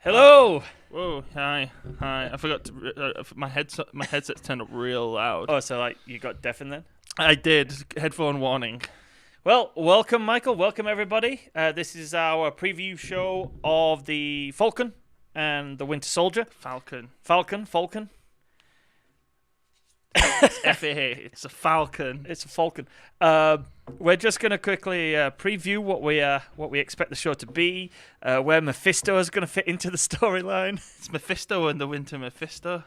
Hello. Whoa, hi. I forgot to. My headset's turned up real loud. Oh, so like you got deafened then? I did. Headphone warning. Well, welcome, Michael. Welcome, everybody. This is our preview show of the Falcon and the Winter Soldier. Falcon. Falcon. It's FAA. It's a Falcon. It's a Falcon. We're just going to quickly preview what we expect the show to be, where Mephisto is going to fit into the storyline. It's Mephisto and the Winter Mephisto.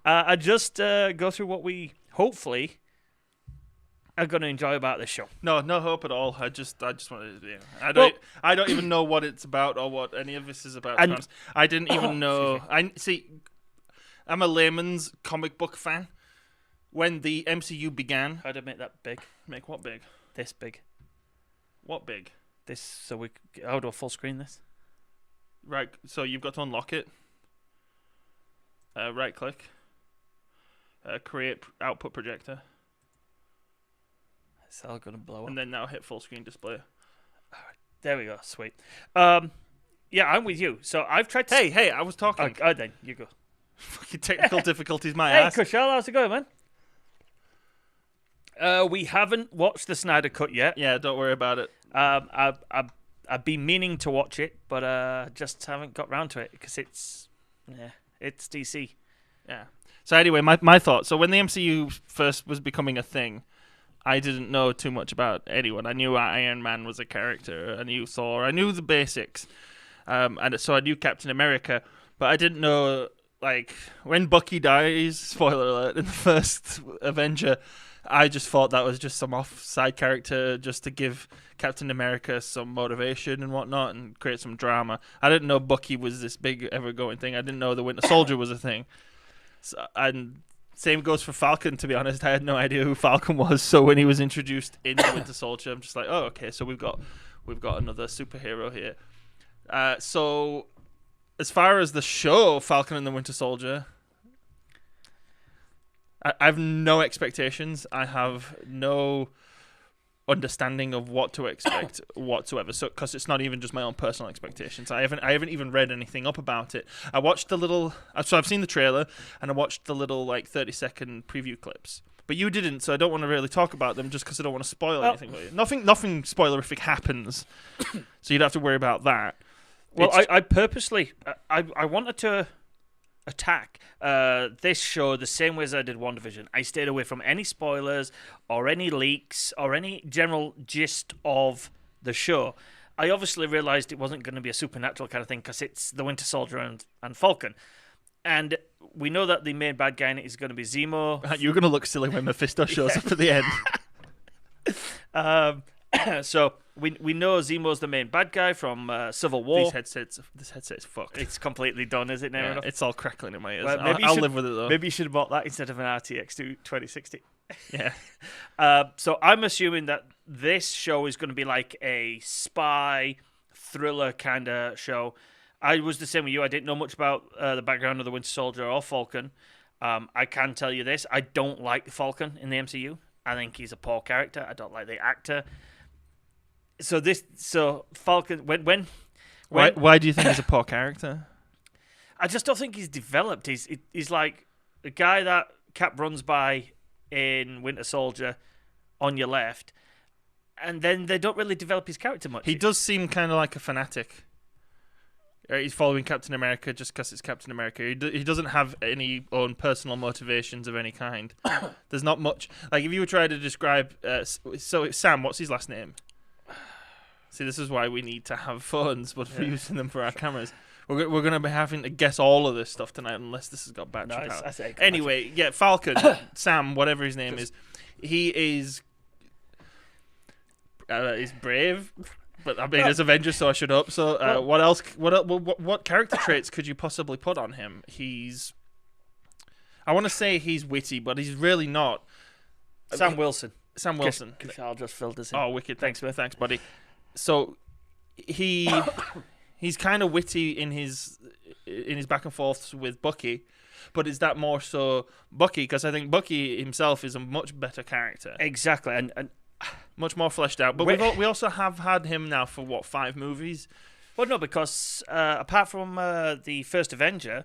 And just go through what we hopefully are going to enjoy about this show. No hope at all. I just wanted to. I don't even know what it's about or what any of this is about. To be honest. I didn't even know. I'm a layman's comic book fan. When the MCU began, How to make that big? make what big? This big. What big? This. So we. How do I full screen this? Right. So you've got to unlock it. Right click. Create output projector. It's all going to blow up. And then now hit full screen display. There we go. Sweet. Yeah, I'm with you. So I've tried to... Hey, I was talking. Oh, then you go. Fucking technical difficulties, my Hey, ass. Kushal, how's it going, man? We haven't watched the Snyder Cut yet. Yeah, don't worry about it. I've been meaning to watch it, but just haven't got round to it because it's DC. Yeah. So anyway, my thoughts. So when the MCU first was becoming a thing, I didn't know too much about anyone. I knew Iron Man was a character. I knew Thor. I knew the basics. And so I knew Captain America. But I didn't know, like, when Bucky dies, spoiler alert, in the first Avenger, I just thought that was just some off-side character just to give Captain America some motivation and whatnot and create some drama. I didn't know Bucky was this big, ever-going thing. I didn't know the Winter Soldier was a thing. So, and same goes for Falcon, to be honest. I had no idea who Falcon was, so when he was introduced in the Winter Soldier, I'm just like, oh, okay, so we've got another superhero here. So as far as the show, Falcon and the Winter Soldier, I have no expectations. I have no understanding of what to expect whatsoever. So, because it's not even just my own personal expectations. I haven't even read anything up about it. I watched the little. So I've seen the trailer and I watched the little 30-second preview clips. But you didn't, so I don't want to really talk about them just because I don't want to spoil anything. Nothing spoilerific happens, so you'd have to worry about that. Well, I purposely I wanted to attack this show the same way as I did WandaVision. I stayed away from any spoilers or any leaks or any general gist of the show. I obviously realized it wasn't going to be a supernatural kind of thing because it's the Winter Soldier and Falcon. And we know that the main bad guy in it is going to be Zemo. You're going to look silly when Mephisto shows up at the end. So we know Zemo's the main bad guy from Civil War. This headset is fucked. It's completely done, is it now? Yeah, it's all crackling in my ears. Well, I'll live with it though. Maybe you should have bought that instead of an RTX 2060. Yeah. So I'm assuming that this show is going to be like a spy thriller kind of show. I was the same with you. I didn't know much about the background of the Winter Soldier or Falcon. I can tell you this. I don't like the Falcon in the MCU. I think he's a poor character. I don't like the actor. So Falcon, when Why do you think he's a poor character? I just don't think he's developed. He's like the guy that Cap runs by in Winter Soldier on your left, and then they don't really develop his character much. He does seem kind of like a fanatic. He's following Captain America just because it's Captain America. He doesn't have any own personal motivations of any kind. There's not much. Like, if you were trying to describe... so, Sam, what's his last name? See, this is why we need to have phones, but we're using them for our cameras. We're going to be having to guess all of this stuff tonight unless this has got battery power. Anyway, yeah, Falcon, Sam, whatever his name is, he is... he's brave... But I mean, it's Avengers, so I should hope. So, what else? What character traits could you possibly put on him? I want to say he's witty, but he's really not. Sam Wilson. Sam Wilson. Kushal just filled us in. Oh, wicked! Thanks, buddy. So, he's kind of witty in his back and forths with Bucky, but is that more so Bucky? Because I think Bucky himself is a much better character. Exactly, and much more fleshed out. But we also have had him now for 5 movies. Well, no, because apart from the first Avenger,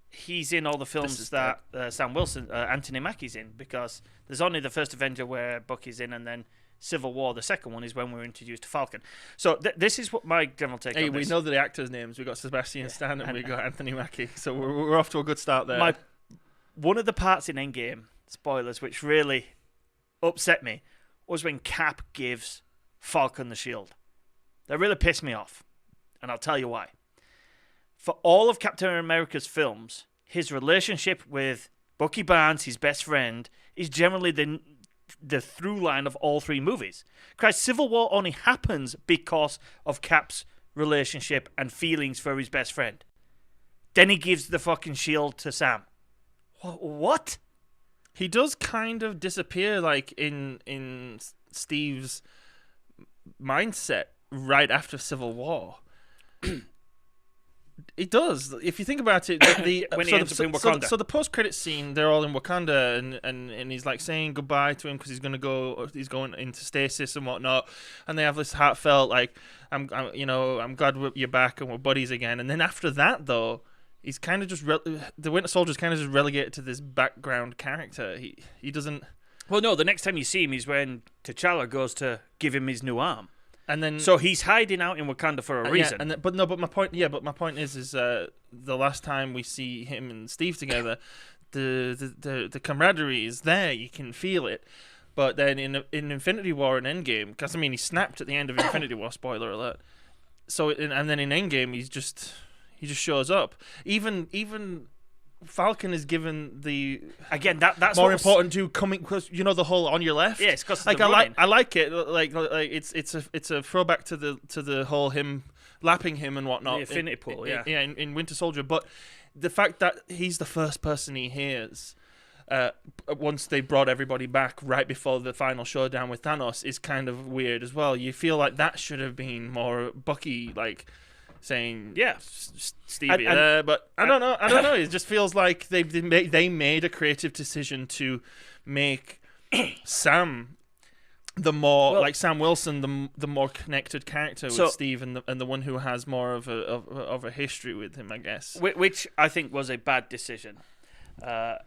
he's in all the films that Sam Wilson, Anthony Mackie's in, because there's only the first Avenger where Bucky's in, and then Civil War, the second one, is when we're introduced to Falcon. So this is what my general take on this. We know the actors' names. We got Sebastian Stan and we got Anthony Mackie. So we're off to a good start there. One of the parts in Endgame, spoilers, which really upset me, was when Cap gives Falcon the shield. That really pissed me off, and I'll tell you why. For all of Captain America's films, his relationship with Bucky Barnes, his best friend, is generally the through line of all three movies. Christ, Civil War only happens because of Cap's relationship and feelings for his best friend. Then he gives the fucking shield to Sam. What? He does kind of disappear, like, in Steve's mindset right after Civil War. It does. If you think about it, when he ends up in Wakanda. So the post-credit scene, they're all in Wakanda, and he's like saying goodbye to him because he's going into stasis and whatnot, and they have this heartfelt like, I'm glad you're back and we're buddies again. And then after that, though, he's kind of just the Winter Soldier's kind of just relegated to this background character. He doesn't. Well, no. The next time you see him is when T'Challa goes to give him his new arm. And then, so he's hiding out in Wakanda for a reason. Yeah, but my point is the last time we see him and Steve together, the camaraderie is there. You can feel it. But then in Infinity War and Endgame, because he snapped at the end of Infinity War. Spoiler alert. So and then in Endgame, he just shows up. Even Falcon is given the that's more important to coming because the whole on your left. Yeah, it's because I like it. Like it's a throwback to the whole him lapping him and whatnot. The Infinity Pool, in Winter Soldier. But the fact that he's the first person he hears once they brought everybody back right before the final showdown with Thanos is kind of weird as well. You feel like that should have been more Bucky like. Saying Stevie there, but I don't know. It just feels like they made a creative decision to make Sam the more like Sam Wilson the more connected character with Steve and the one who has more of a history with him, I guess. Which I think was a bad decision. So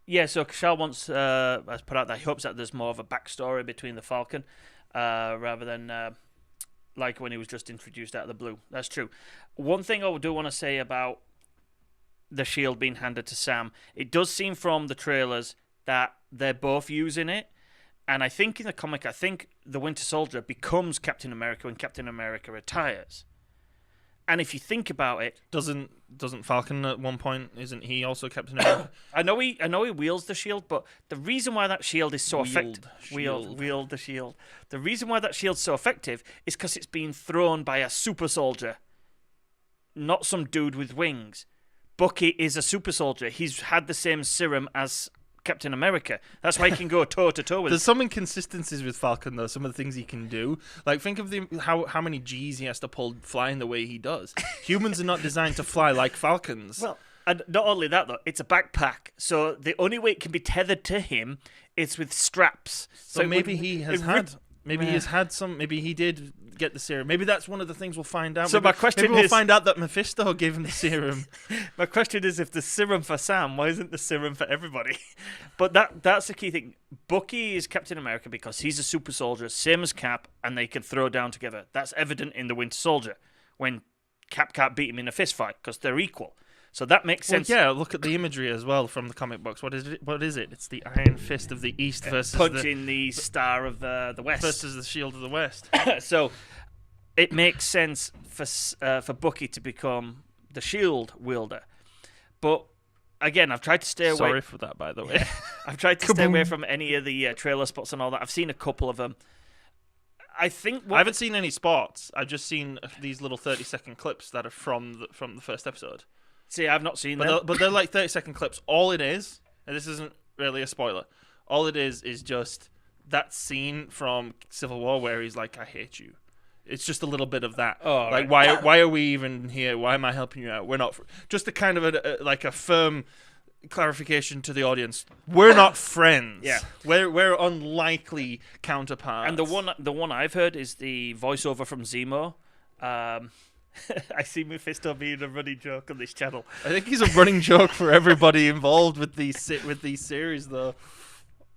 Kishal has put out that he hopes that there's more of a backstory between the Falcon rather than. Like when he was just introduced out of the blue. That's true. One thing I do want to say about the shield being handed to Sam, it does seem from the trailers that they're both using it. And I think in the comic, the Winter Soldier becomes Captain America when Captain America retires. And if you think about it, doesn't Falcon at one point, isn't he also Captain America? I know he wields the shield, but the reason why that shield is so effective, wield the shield. The reason why that shield's so effective is because it's being thrown by a super soldier, not some dude with wings. Bucky is a super soldier. He's had the same serum as Captain America. That's why he can go toe to toe with. There's some inconsistencies with Falcon though. Some of the things he can do, like think of how many G's he has to pull flying the way he does. Humans are not designed to fly like Falcons. Well, and not only that though, it's a backpack, so the only way it can be tethered to him is with straps. So maybe he has had some. Maybe he did get the serum. Maybe that's one of the things we'll find out. So my question we'll find out that Mephisto gave him the serum. My question is, if the serum for Sam, why isn't the serum for everybody? But that's the key thing. Bucky is Captain America because he's a super soldier, same as Cap, and they can throw down together. That's evident in the Winter Soldier when Cap can't beat him in a fist fight because they're equal. So that makes sense. Well, yeah, look at the imagery as well from the comic books. What is it? It's the Iron Fist of the East versus punching the Star of the West versus the Shield of the West. So it makes sense for Bucky to become the Shield wielder. But again, I've tried to stay away. Sorry for that, by the way. I've tried to stay away from any of the trailer spots and all that. I've seen a couple of them. I haven't seen any spots. I've just seen these little 30-second clips that are from the first episode. See, I've not seen them. But they're like 30-second clips. All it is, and this isn't really a spoiler, all it is just that scene from Civil War where he's like, I hate you. It's just a little bit of that. Oh, like, right. why are we even here? Why am I helping you out? We're not... Just a kind of a firm clarification to the audience. We're not friends. Yeah. We're unlikely counterparts. And the one I've heard is the voiceover from Zemo. I see Mephisto being a running joke on this channel. I think he's a running joke for everybody involved with these series, though.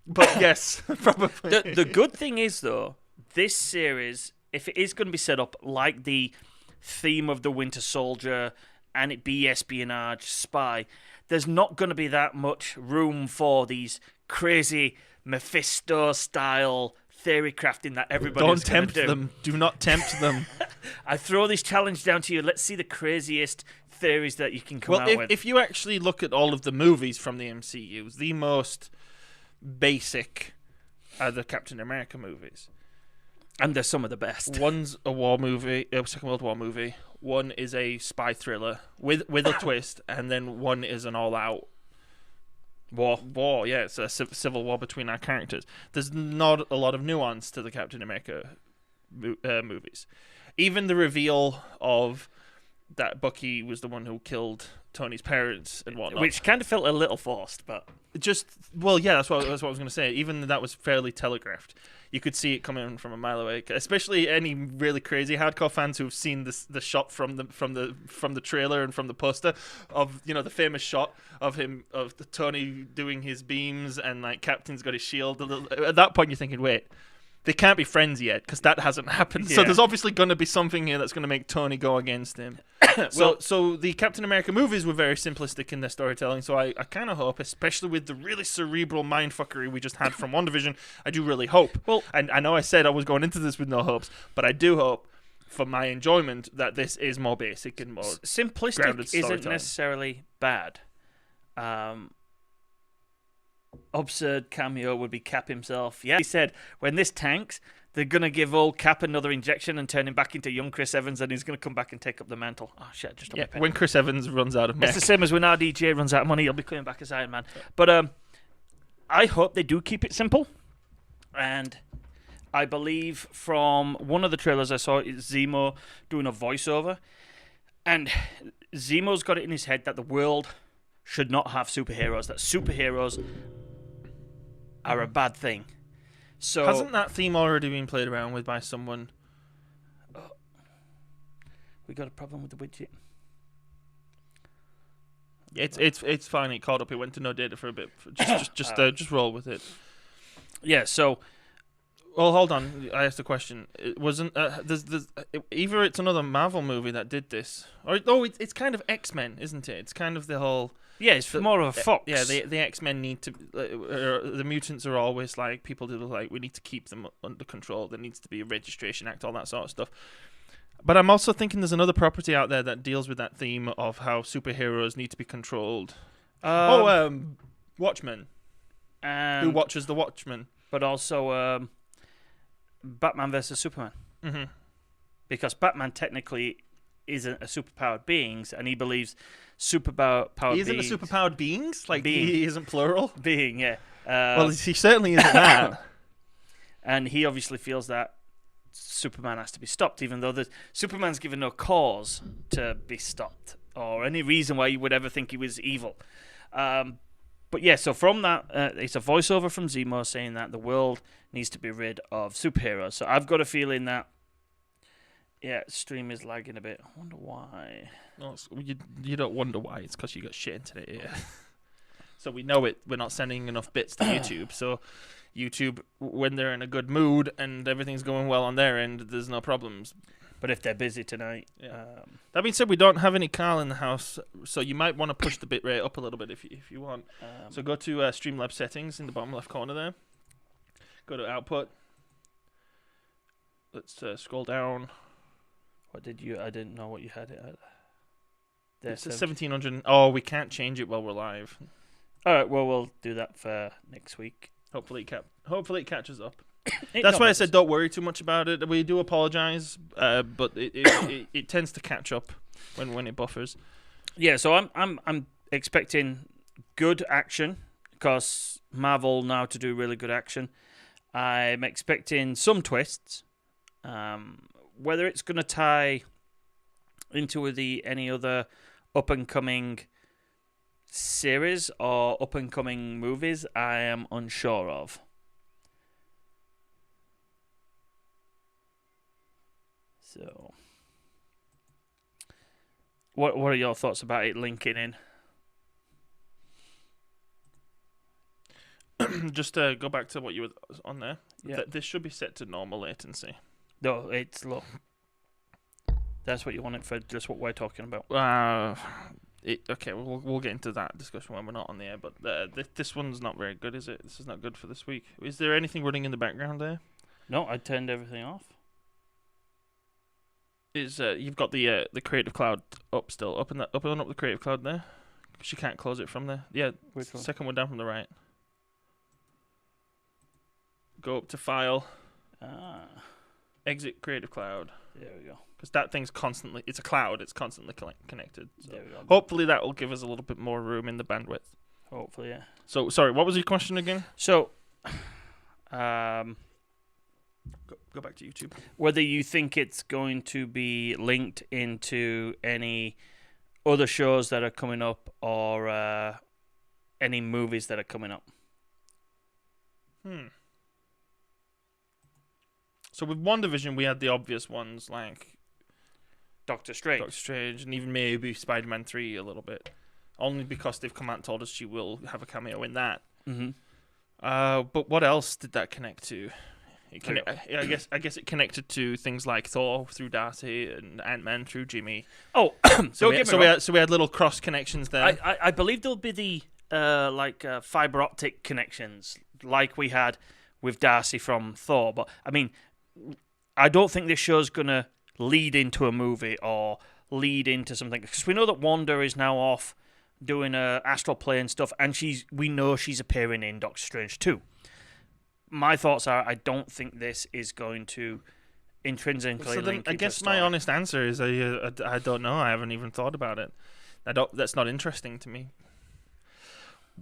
But yes, probably. The good thing is, though, this series, if it is going to be set up like the theme of the Winter Soldier and it be espionage, spy, there's not going to be that much room for these crazy Mephisto-style theory crafting that everybody's going to do. Don't tempt them. Do not tempt them. I throw this challenge down to you. Let's see the craziest theories that you can come out with. If you actually look at all of the movies from the MCU, the most basic are the Captain America movies. And they're some of the best. One's a war movie, a Second World War movie. One is a spy thriller with a twist, and then one is an all-out war. Yeah, it's a civil war between our characters. There's not a lot of nuance to the Captain America movies. Even the reveal of that Bucky was the one who killed Tony's parents and whatnot, which kind of felt a little forced, but that's what I was going to say. Even that was fairly telegraphed. You could see it coming from a mile away. Especially any really crazy hardcore fans who've seen the shot from the trailer and from the poster of the famous shot of Tony doing his beams and like Captain's got his shield. At that point, you're thinking, wait, they can't be friends yet because that hasn't happened. Yeah. So there's obviously going to be something here that's going to make Tony go against him. So the Captain America movies were very simplistic in their storytelling. So I kind of hope, especially with the really cerebral mindfuckery we just had from WandaVision, I do really hope. Well, and I know I said I was going into this with no hopes, but I do hope for my enjoyment that this is more basic and more simplistic. Grounded isn't necessarily bad. Absurd cameo would be Cap himself. Yeah, he said when this tanks, they're gonna give old Cap another injection and turn him back into young Chris Evans, and he's gonna come back and take up the mantle. Oh shit! Just when Chris Evans runs out of mech. It's the same as when RDJ runs out of money. He'll be coming back as Iron Man. But I hope they do keep it simple. And I believe from one of the trailers I saw is Zemo doing a voiceover, and Zemo's got it in his head that the world should not have superheroes. That superheroes are a bad thing. So hasn't that theme already been played around with by someone? We got a problem with the widget. It's fine. It caught up. It went to no data for a bit. Just roll with it. Yeah. So, well, hold on. I asked a question. It wasn't. Either it's another Marvel movie that did this, or it's kind of X-Men, isn't it? It's kind of the whole. Yeah, it's more of a Fox. Yeah, the X-Men need to. The mutants are always like people do. Like we need to keep them under control. There needs to be a registration act, all that sort of stuff. But I'm also thinking there's another property out there that deals with that theme of how superheroes need to be controlled. Watchmen. Who watches the Watchmen? But also Batman versus Superman. Mm-hmm. Because Batman technically isn't a superpowered beings, and he believes superpowered He isn't beings... a superpowered beings? Like, being. he isn't plural? Being, yeah. Well, he certainly isn't that. And he obviously feels that Superman has to be stopped, even though Superman's given no cause to be stopped, or any reason why you would ever think he was evil. But yeah, so from that, it's a voiceover from Zemo saying that the world needs to be rid of superheroes. So I've got a feeling that, yeah, stream is lagging a bit. I wonder why. No, you don't wonder why. It's because you got shit internet here. So we know it. We're not sending enough bits to YouTube. So YouTube, when they're in a good mood and everything's going well on their end, there's no problems. But if they're busy tonight... Yeah. That being said, we don't have any Carl in the house, so you might want to push the bitrate up a little bit if you want. So go to Streamlabs settings in the bottom left corner there. Go to output. Let's scroll down. What did you... I didn't know what you had it at. It's 1700. Oh, we can't change it while we're live. All right, well, we'll do that for next week. Hopefully it catches up. That's why I said don't worry too much about it. We do apologize, but it tends to catch up when it buffers. Yeah, so I'm expecting good action because Marvel know to do really good action. I'm expecting some twists. Whether it's going to tie into any other up and coming series or up and coming movies, I am unsure of. So What are your thoughts about it linking in? Just to go back to what you were on there. Yeah. This should be set to normal latency. No, it's low. That's what you want it for, just what we're talking about. Okay, we'll get into that discussion when we're not on the air. But this one's not very good, is it? This is not good for this week. Is there anything running in the background there? No, I turned everything off. You've got the Creative Cloud up still? Open up the Creative Cloud there. She can't close it from there. Yeah, Which one? second one down from the right. Go up to File. Exit Creative Cloud. There we go. Because that thing's constantly... It's a cloud. It's constantly connected. So There we go. hopefully that will give us a little bit more room in the bandwidth. Hopefully, yeah. So, sorry, what was your question again? So, Go back to YouTube. whether you think it's going to be linked into any other shows that are coming up or any movies that are coming up. So with WandaVision, we had the obvious ones like Doctor Strange. Doctor Strange and even maybe Spider-Man 3 a little bit. Only because they've come out and told us she will have a cameo in that. Mm-hmm. But what else did that connect to? I guess it connected to things like Thor through Darcy and Ant-Man through Jimmy. Oh, So we had little cross connections there. I believe there'll be the fiber optic connections like we had with Darcy from Thor. But I mean, I don't think this show's gonna lead into a movie or lead into something, because we know that Wanda is now off doing astral plane stuff, and we know she's appearing in Doctor Strange 2. My thoughts are, I don't think this is going to intrinsically So then, link I into guess the my story. honest answer is I don't know. I haven't even thought about it. That's not interesting to me.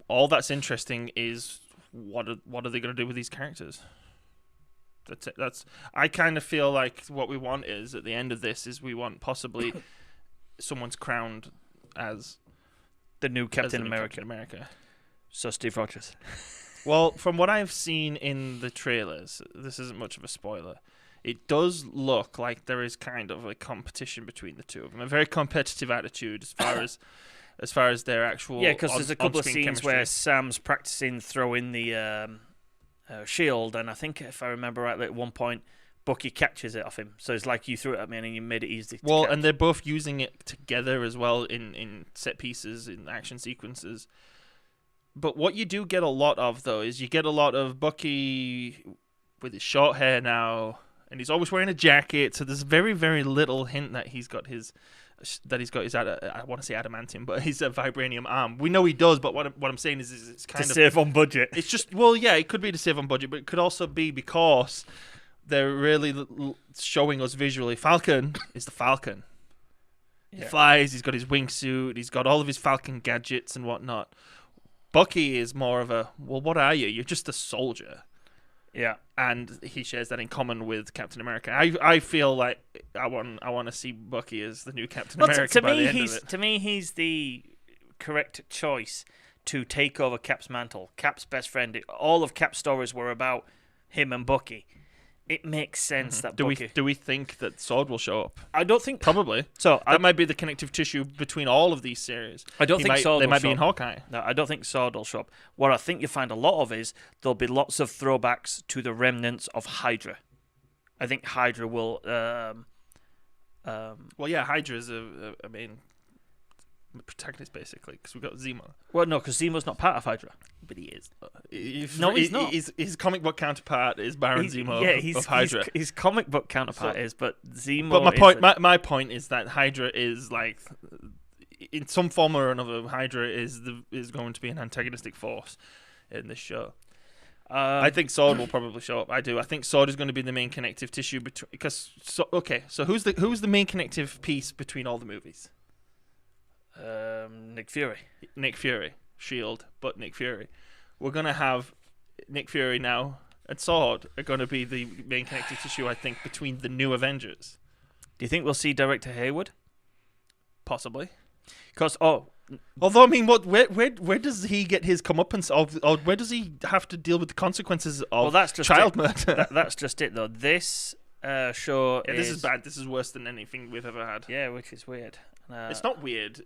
All that's interesting is what are they going to do with these characters? That's it. I kind of feel like what we want is at the end of this is we want possibly someone's crowned as the new as Captain the new America. Captain America. So Steve Rogers. Well, from what I've seen in the trailers, this isn't much of a spoiler. It does look like there is kind of a competition between the two of them, a very competitive attitude as far as their actual Yeah, because there's a couple of on-screen scenes chemistry. where Sam's practicing throwing the shield, and I think if I remember rightly, at one point Bucky catches it off him. So it's like, you threw it at me and you made it easy to catch. and they're both using it together as well in set pieces, in action sequences. But what you do get a lot of, though, is you get a lot of Bucky with his short hair now, and he's always wearing a jacket. So there's very, very little hint that he's got his I want to say adamantium, but his vibranium arm. We know he does, but what I'm saying is it's kind to of save on budget. It's just, well, yeah, it could be to save on budget, but it could also be because they're really showing us visually. Falcon is the Falcon. He flies. He's got his wingsuit. He's got all of his Falcon gadgets and whatnot. Bucky is more of a, well, what are you? You're just a soldier. Yeah. And he shares that in common with Captain America. I feel like I want to see Bucky as the new Captain America by the end of it. To me, he's the correct choice to take over Cap's mantle. Cap's best friend. All of Cap's stories were about him and Bucky. It makes sense that Bucky... Do we think that Sword will show up? I don't think... Probably. So that might be the connective tissue between all of these series. I don't think Sword they will might show be in up. Hawkeye. No, I don't think Sword will show up. What I think you find a lot of is there'll be lots of throwbacks to the remnants of Hydra. I think Hydra will... well, yeah, Hydra is a main protagonist, basically, because we've got Zemo. Well, no, because Zemo's not part of Hydra. But he is. He's not. His comic book counterpart is Baron Zemo of Hydra. His comic book counterpart is, but Zemo. But my point is that Hydra is like, in some form or another, Hydra is going to be an antagonistic force in this show. I think Sword will probably show up. I do. I think Sword is going to be the main connective tissue between. So who's the main connective piece between all the movies? Nick Fury. Nick Fury. Shield, but Nick Fury. We're going to have Nick Fury now and Sword are going to be the main connective tissue, I think, between the new Avengers. Do you think we'll see Director Hayward? Possibly. Because, although, I mean, where does he get his comeuppance of, or where does he have to deal with the consequences of that's just child it. murder? That's just it, though. This show. Yeah, this is bad. This is worse than anything we've ever had. Yeah, which is weird. It's not weird.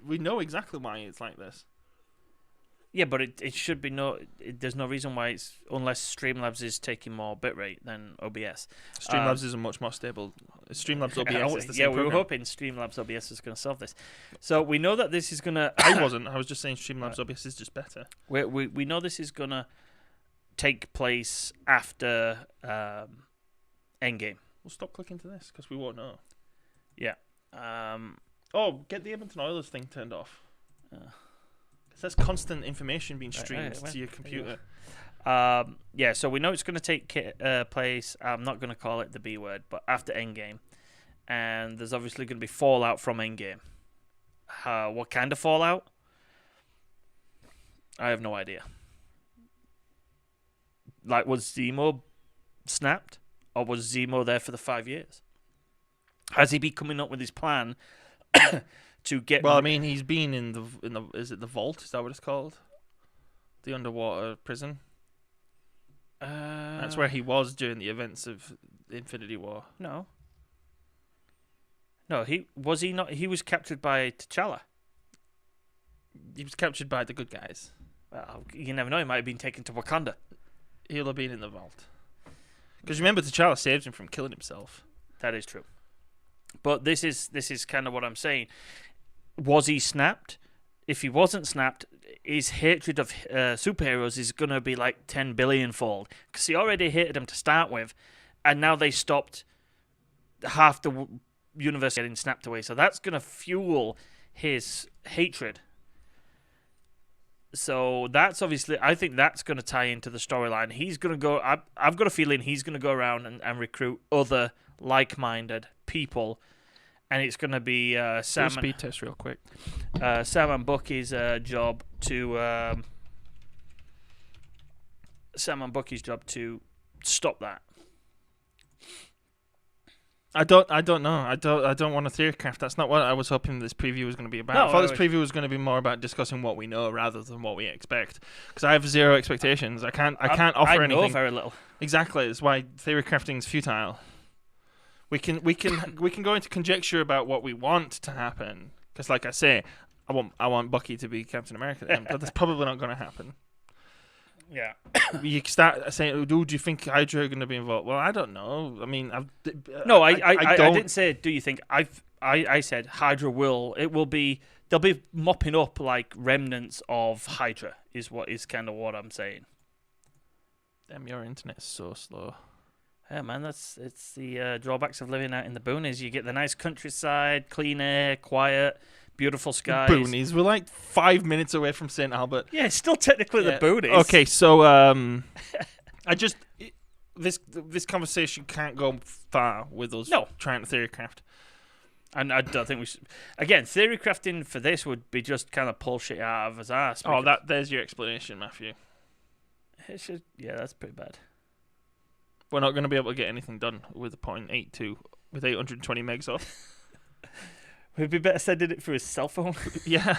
We know exactly why it's like this. Yeah, but it should be there's no reason why it's unless Streamlabs is taking more bitrate than OBS. Streamlabs is a much more stable. Streamlabs OBS is the same Yeah, we were program. hoping Streamlabs OBS was going to solve this. So we know that this is going to. I wasn't. I was just saying Streamlabs OBS is just better. We know this is going to take place after Endgame. We'll stop clicking to this because we won't know. Yeah. Get the Edmonton Oilers thing turned off. It says constant information being streamed to your computer. Yeah, so we know it's going to take place. I'm not going to call it the B word, but after Endgame. And there's obviously going to be fallout from Endgame. What kind of fallout? I have no idea. Like, was Zemo snapped? Or was Zemo there for the 5 years? Has he been coming up with his plan to get... Well, I mean, he's been in the is it the vault? Is that what it's called? The underwater prison? That's where he was during the events of Infinity War. No, he not. He was captured by T'Challa. He was captured by the good guys. Well, you never know. He might have been taken to Wakanda. He'll have been in the vault. Because remember, T'Challa saved him from killing himself. That is true. But this is kind of what I'm saying. Was he snapped? If he wasn't snapped, his hatred of superheroes is going to be like 10 billion fold. Because he already hated them to start with, and now they stopped half the universe getting snapped away. So that's going to fuel his hatred. So that's obviously, I think that's going to tie into the storyline. He's going to go, I've got a feeling he's going to go around and recruit other like-minded people. And it's going to be Sam. Speed test real quick. Sam and Bucky's job to stop that. I don't know. I don't want to theorycraft. That's not what I was hoping this preview was going to be about. No, I thought this preview was going to be more about discussing what we know rather than what we expect. Because I have zero expectations. I can't offer anything. I know very little. Exactly. It's why theory crafting is futile. We can go into conjecture about what we want to happen. Because, like I say, I want Bucky to be Captain America then, but that's probably not going to happen. Yeah. You start saying, "Do you think Hydra are going to be involved?" Well, I don't know. I mean, I don't. didn't say. Do you think? I said Hydra will. It will be. They'll be mopping up like remnants of Hydra. Is kind of what I'm saying. Damn, your internet's so slow. Yeah, man, it's the drawbacks of living out in the boonies. You get the nice countryside, clean air, quiet, beautiful skies. Boonies. We're like 5 minutes away from St. Albert. Yeah, it's still technically the boonies. Okay, so this conversation can't go far with us trying to theorycraft. And I don't think we should. Again, theory crafting for this would be just kind of pull shit out of his ass. There's your explanation, Matthew. Yeah, that's pretty bad. We're not going to be able to get anything done with a 0.82 with 820 megs off. Would it be better sending it through his cell phone? Yeah.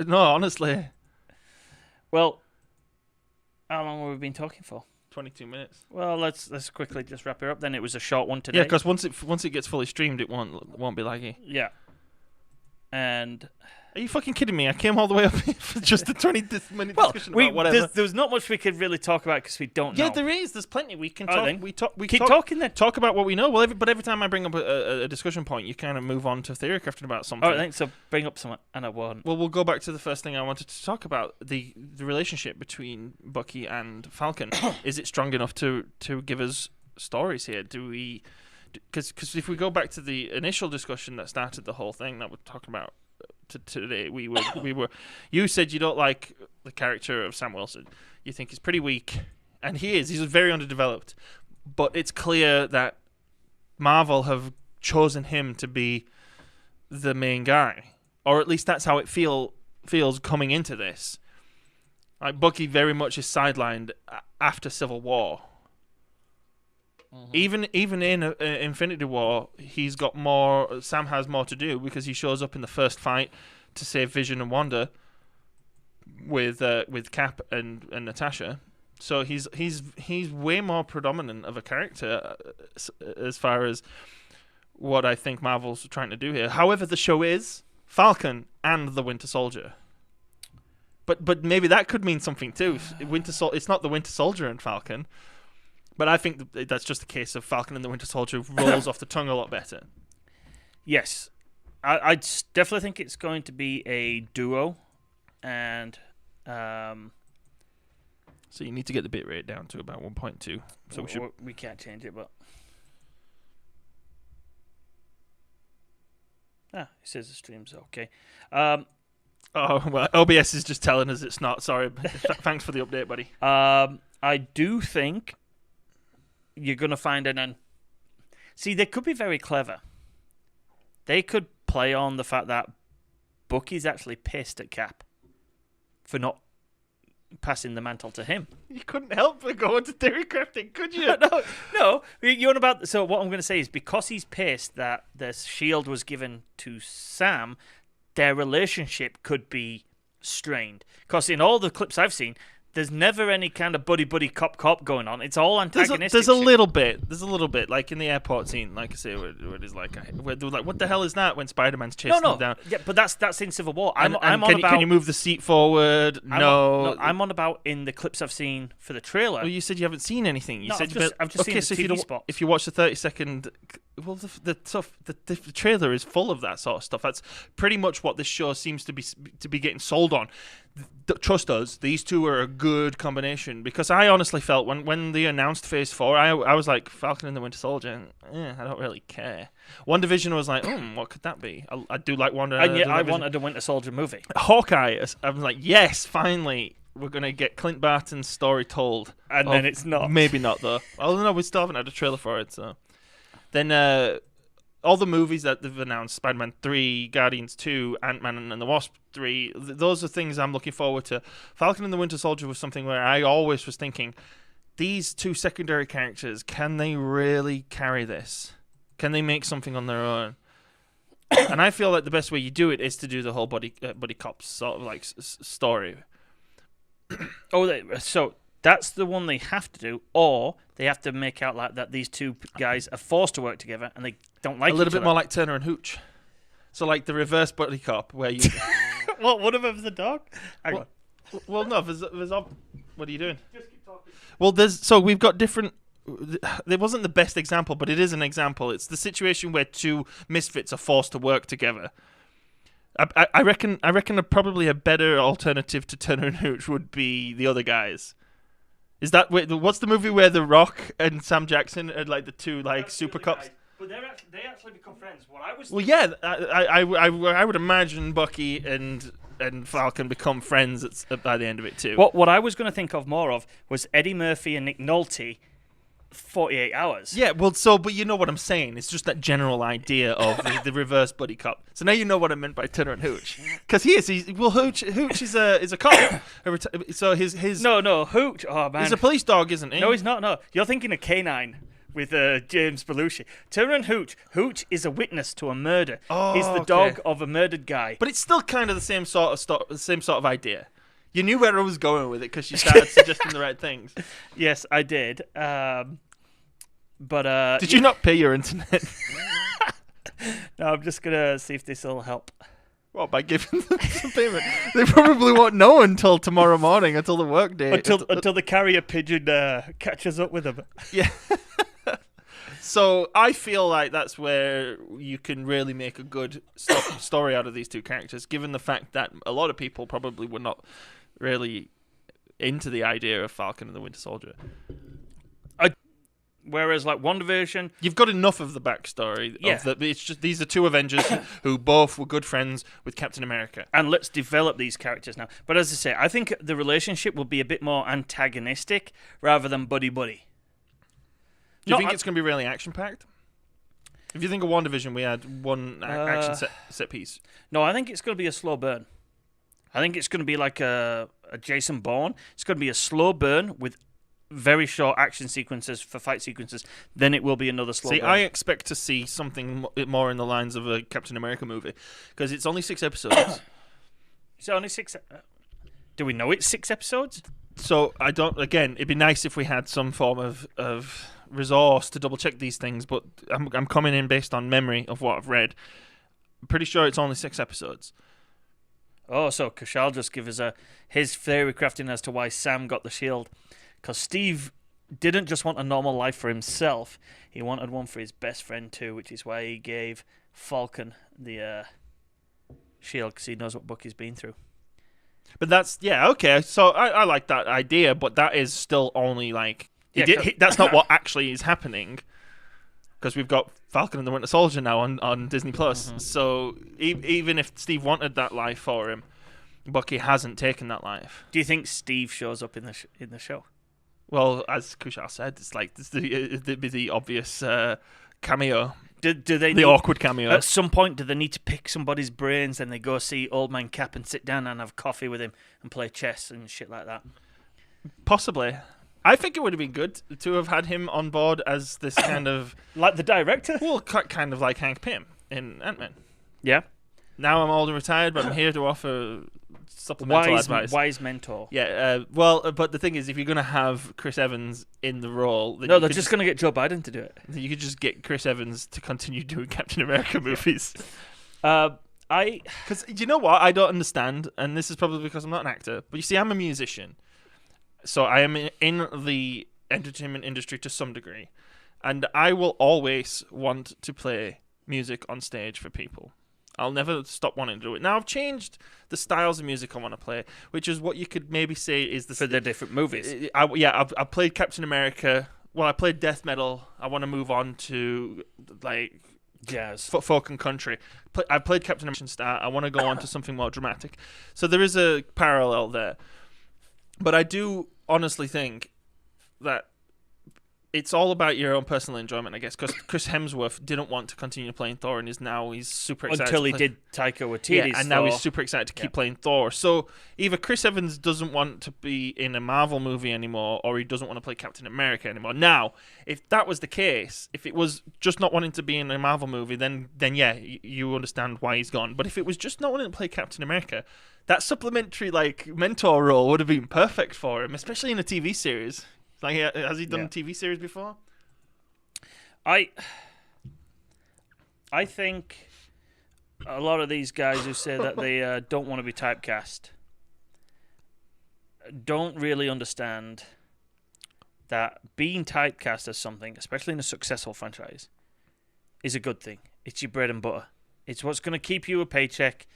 No, honestly. Well, how long have we been talking for? 22 minutes. Well, let's quickly just wrap it up then. It was a short one today. Yeah, because once it gets fully streamed, it won't be laggy. Yeah. And are you fucking kidding me? I came all the way up here for just a 20-minute discussion about whatever. There's not much we could really talk about because we don't know. Yeah, there is. There's plenty. We can talk. We keep talking then. Talk about what we know. Well, every time I bring up a discussion point, you kind of move on to theory crafting about something. All right, so bring up something, and I won't. Well, we'll go back to the first thing I wanted to talk about, the relationship between Bucky and Falcon. Is it strong enough to give us stories here? Do we... Because if we go back to the initial discussion that started the whole thing that we're talking about today, we were. You said you don't like the character of Sam Wilson. You think he's pretty weak, and he is. He's very underdeveloped. But it's clear that Marvel have chosen him to be the main guy, or at least that's how it feels coming into this. Like Bucky very much is sidelined after Civil War. Mm-hmm. Even in Infinity War, he's got more. Sam has more to do because he shows up in the first fight to save Vision and Wanda with Cap and Natasha, So he's way more predominant of a character as far as what I think Marvel's trying to do here. However, the show is Falcon and the Winter Soldier. But maybe that could mean something too. It's not the Winter Soldier and Falcon, but I think that's just a case of Falcon and the Winter Soldier rolls off the tongue a lot better. Yes, I definitely think it's going to be a duo, and so you need to get the bit rate down to about 1.2. So we can't change it, but it says the stream's okay. Oh, well, OBS is just telling us it's not. Sorry. Thanks for the update, buddy. I do think you're going to find See, they could be very clever. They could play on the fact that Bucky's actually pissed at Cap for not passing the mantle to him. You couldn't help but go into theory crafting, could you? No. You're on about. So what I'm going to say is because he's pissed that the shield was given to Sam, their relationship could be strained. Because in all the clips I've seen, there's never any kind of buddy cop going on. It's all antagonistic. There's a little bit, like in the airport scene, like I say, where it is like, where they're like, what the hell is that? When Spider-Man's chasing them down. Yeah, but that's in Civil War. Can you move the seat forward? No. I'm on about in the clips I've seen for the trailer. Well, you said you haven't seen anything. I've just seen the TV spots. If you watch the 30-second, well, the trailer is full of that sort of stuff. That's pretty much what this show seems to be getting sold on. Trust us, these two are a good combination, because I honestly felt when they announced Phase 4, I was like, Falcon and the Winter Soldier, I don't really care. WandaVision was like, what could that be? I do like Wanda. And yet I wanted a Winter Soldier movie. Hawkeye, I was like, yes, finally, we're going to get Clint Barton's story told. And then it's not. Maybe not, though. Oh, no, we still haven't had a trailer for it, so. Then all the movies that they've announced, Spider-Man 3, Guardians 2, Ant-Man and the Wasp 3, those are things I'm looking forward to. Falcon and the Winter Soldier was something where I always was thinking, these two secondary characters, can they really carry this? Can they make something on their own? And I feel like the best way you do it is to do the whole buddy cops sort of like story. So that's the one they have to do, or they have to make out like that these two guys are forced to work together and they don't like each other. A little bit more like Turner and Hooch. So like the reverse buddy cop where you... What, one of them's the dog? Hang on. Well, no, there's what are you doing? Just keep talking. Well, we've got different... It wasn't the best example, but it is an example. It's the situation where two misfits are forced to work together. I reckon probably a better alternative to Turner and Hooch would be the other guys. Is that what's the movie where The Rock and Sam Jackson are like the two like super cops? But they actually become friends. I would imagine Bucky and Falcon become friends by the end of it too. What I was going to think of more of was Eddie Murphy and Nick Nolte. 48 hours. Yeah, well, but you know what I'm saying. It's just that general idea of the reverse buddy cop. So now you know what I meant by Turner and Hooch, because Hooch is a cop. So his no Hooch. Oh man, he's a police dog, isn't he? No, he's not. No, you're thinking of K9 with James Belushi. Turner and Hooch. Hooch is a witness to a murder. Oh, he's the dog of a murdered guy. But it's still kind of the same sort of idea. You knew where I was going with it because you started suggesting the right things. Yes, I did. But did you not pay your internet? No, I'm just gonna see if this will help. What, by giving them some payment? They probably won't know until tomorrow morning, until the work day. Until the carrier pigeon catches up with them. Yeah. So I feel like that's where you can really make a good story out of these two characters, given the fact that a lot of people probably were not really into the idea of Falcon and the Winter Soldier. Whereas, like WandaVision, you've got enough of the backstory. Yeah. It's just these are two Avengers who both were good friends with Captain America. And let's develop these characters now. But as I say, I think the relationship will be a bit more antagonistic rather than buddy-buddy. Do you think it's going to be really action-packed? If you think of WandaVision, we had one action set piece. No, I think it's going to be a slow burn. I think it's going to be like a Jason Bourne. It's going to be a slow burn with very short action sequences for fight sequences. Then it will be another slow burn. I expect to see something more in the lines of a Captain America movie because it's only 6 episodes. Is it only 6? Do we know it's 6 episodes? So I don't. Again, it'd be nice if we had some form of resource to double check these things. But I'm coming in based on memory of what I've read. I'm pretty sure it's only 6 episodes. Oh, so Kushal just give us his theory crafting as to why Sam got the shield. Because Steve didn't just want a normal life for himself. He wanted one for his best friend too, which is why he gave Falcon the shield, because he knows what Bucky's been through. But that's, yeah, okay. So I like that idea, but that is still only like... that's not what actually is happening. Because we've got Falcon and the Winter Soldier now on Disney+. Mm-hmm. So even if Steve wanted that life for him, Bucky hasn't taken that life. Do you think Steve shows up in the show? Well, as Kushal said, it's like it'd be the obvious cameo. Do they the awkward cameo? At some point, do they need to pick somebody's brains and they go see Old Man Cap and sit down and have coffee with him and play chess and shit like that? Possibly. I think it would have been good to have had him on board as this kind of... Like the director? Well, kind of like Hank Pym in Ant-Man. Yeah. Now I'm old and retired, but I'm here to offer supplemental advice. Wise mentor. Yeah, but the thing is, if you're going to have Chris Evans in the role... No, they're just going to get Joe Biden to do it. You could just get Chris Evans to continue doing Captain America movies. Because you know what? I don't understand, and this is probably because I'm not an actor, but you see, I'm a musician. So I am in the entertainment industry to some degree, and I will always want to play music on stage for people. I'll never stop wanting to do it. Now, I've changed the styles of music I want to play, which is what you could maybe say is for the different movies. I've played Captain America. Well, I played death metal. I want to move on to like jazz, folk and country. I played Captain America Star. I want to go on to something more dramatic. So there is a parallel there. But I do honestly think that it's all about your own personal enjoyment, I guess, because Chris Hemsworth didn't want to continue playing Thor, and he's super excited until he did Taika Waititi's and now he's super excited to keep playing Thor. So either Chris Evans doesn't want to be in a Marvel movie anymore, or he doesn't want to play Captain America anymore. Now, if that was the case, if it was just not wanting to be in a Marvel movie, then yeah, you understand why he's gone. But if it was just not wanting to play Captain America, that supplementary like mentor role would have been perfect for him, especially in a TV series. Like, has he done a TV series before? I think a lot of these guys who say that they don't want to be typecast don't really understand that being typecast as something, especially in a successful franchise, is a good thing. It's your bread and butter. It's what's going to keep you a paycheck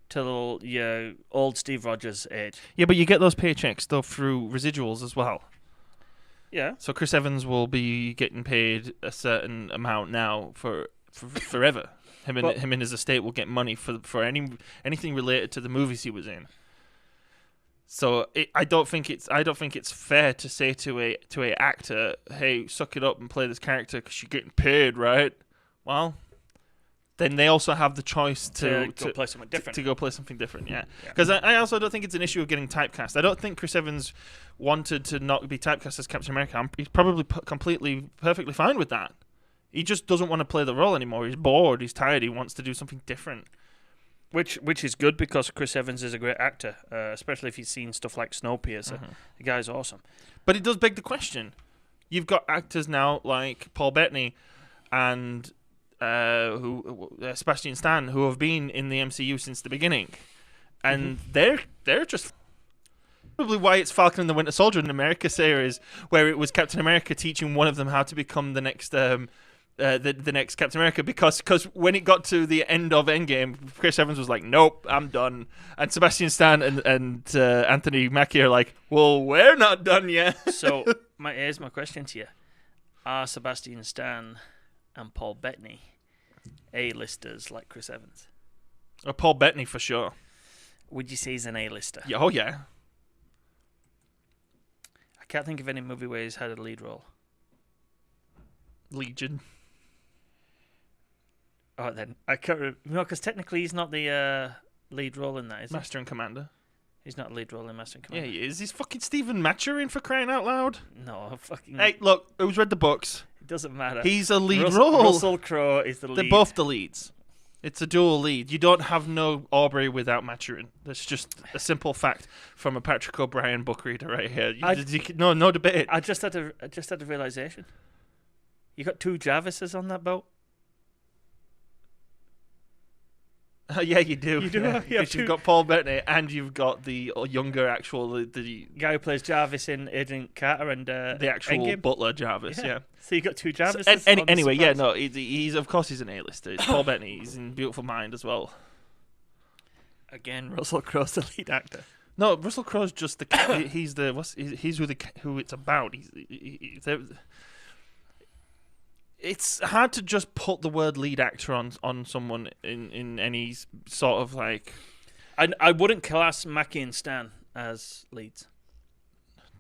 till your old Steve Rogers age. Yeah, but you get those paychecks though through residuals as well. Yeah. So Chris Evans will be getting paid a certain amount now for forever. Him and his estate will get money for anything related to the movies he was in. So I don't think it's fair to say to a actor, hey, suck it up and play this character because you're getting paid, right? Well, then they also have the choice to go play something different. To go play something different, yeah. Because I also don't think it's an issue of getting typecast. I don't think Chris Evans wanted to not be typecast as Captain America. He's probably perfectly fine with that. He just doesn't want to play the role anymore. He's bored. He's tired. He wants to do something different. Which is good because Chris Evans is a great actor, especially if you've seen stuff like Snowpiercer. Mm-hmm. The guy's awesome. But it does beg the question. You've got actors now like Paul Bettany and Sebastian Stan, who have been in the MCU since the beginning, and they're just probably why it's Falcon and the Winter Soldier in America series, where it was Captain America teaching one of them how to become the next the next Captain America, because when it got to the end of Endgame, Chris Evans was like, nope, I'm done, and Sebastian Stan and Anthony Mackie are like, well, we're not done yet. So here's my question to you: are Sebastian Stan and Paul Bettany A-listers like Chris Evans? Paul Bettany for sure. Would you say he's an A-lister? Yeah, oh yeah. I can't think of any movie where he's had a lead role. Legion. Oh, then I can't remember. No, because technically he's not the lead role in that, is he? Master and Commander. He's not a lead role in Master and Commander. Yeah, he is. He's fucking Stephen Maturin, for crying out loud. No, fucking... Hey, look, who's read the books? It doesn't matter. He's a lead role. Russell Crowe is the lead. They're both the leads. It's a dual lead. You don't have no Aubrey without Maturin. That's just a simple fact from a Patrick O'Brien book reader right here. No debate. I just had a realization. You got 2 Jarvises on that boat. Yeah, you do. You do. Yeah. Because you've got Paul Bettany and you've got the younger actual the guy who plays Jarvis in Agent Carter and the actual Endgame. Butler Jarvis. Yeah. So you got 2 Jarvises. Anyway, yeah, no, he's of course he's an A-lister. It's Paul Bettany. He's in Beautiful Mind as well. Again, Russell Crowe's the lead actor. No, Russell Crowe's just the he's who it's about. It's hard to just put the word lead actor on someone in any sort of like. I wouldn't class Mackie and Stan as leads.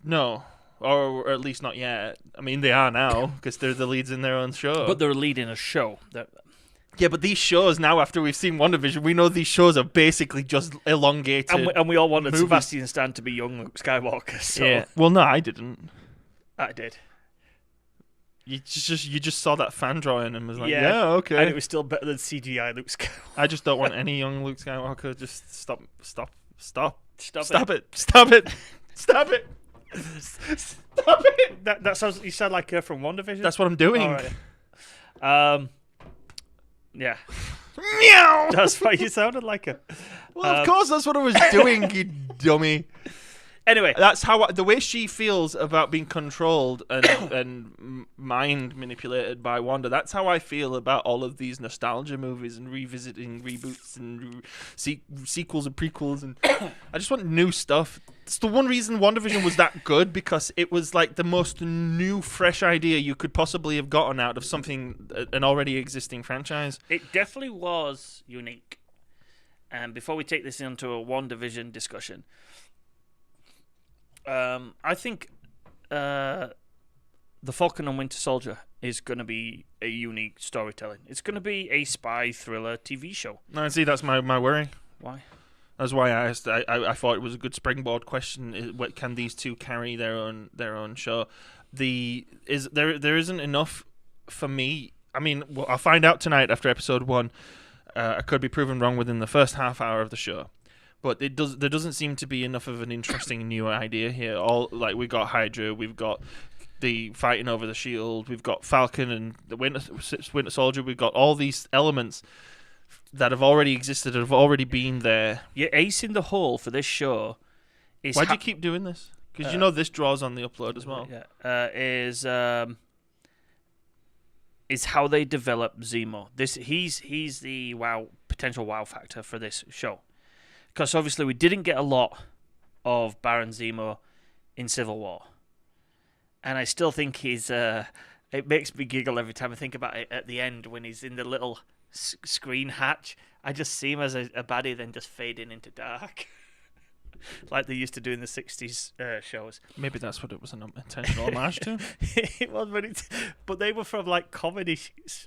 No, or at least not yet. I mean, they are now because they're the leads in their own show. But they're a lead in a show. Yeah, but these shows now, after we've seen WandaVision, we know these shows are basically just elongated. And we all wanted movies. Sebastian Stan to be young Luke Skywalker. So. Yeah. Well, no, I didn't. I did. You just saw that fan drawing and was like, yeah, okay. And it was still better than CGI Luke Skywalker. I just don't want any young Luke Skywalker. Just stop it. Stop it. That sounds. You sound like her from WandaVision. That's what I'm doing. All right. Yeah. Meow. That's why you sounded like her. Well, of course, that's what I was doing, you dummy. Anyway, that's how the way she feels about being controlled and mind manipulated by Wanda. That's how I feel about all of these nostalgia movies and revisiting reboots and sequels and prequels. And I just want new stuff. It's the one reason WandaVision was that good, because it was like the most new, fresh idea you could possibly have gotten out of something, an already existing franchise. It definitely was unique. And before we take this into a WandaVision discussion, I think The Falcon and Winter Soldier is going to be a unique storytelling. It's going to be a spy thriller TV show. No, see, that's my worry. Why? That's why I asked. I thought it was a good springboard question. What can these two carry their own show? There isn't enough for me. I mean, I'll find out tonight after episode 1. I could be proven wrong within the first half hour of the show. But there doesn't seem to be enough of an interesting new idea here. We've got Hydra, we've got the fighting over the shield, we've got Falcon and the Winter Soldier. We've got all these elements that have already existed, have already been there. Your ace in the hole for this show is. Why do you keep doing this? Because you know this draws on the upload as well. Yeah. Is how they develop Zemo. He's the potential wow factor for this show. Because obviously we didn't get a lot of Baron Zemo in Civil War. And I still think he's... it makes me giggle every time I think about it at the end when he's in the little screen hatch. I just see him as a baddie then just fading into dark. Like they used to do in the 60s shows. Maybe that's what it was an intentional homage to. It was, but they were from like comedy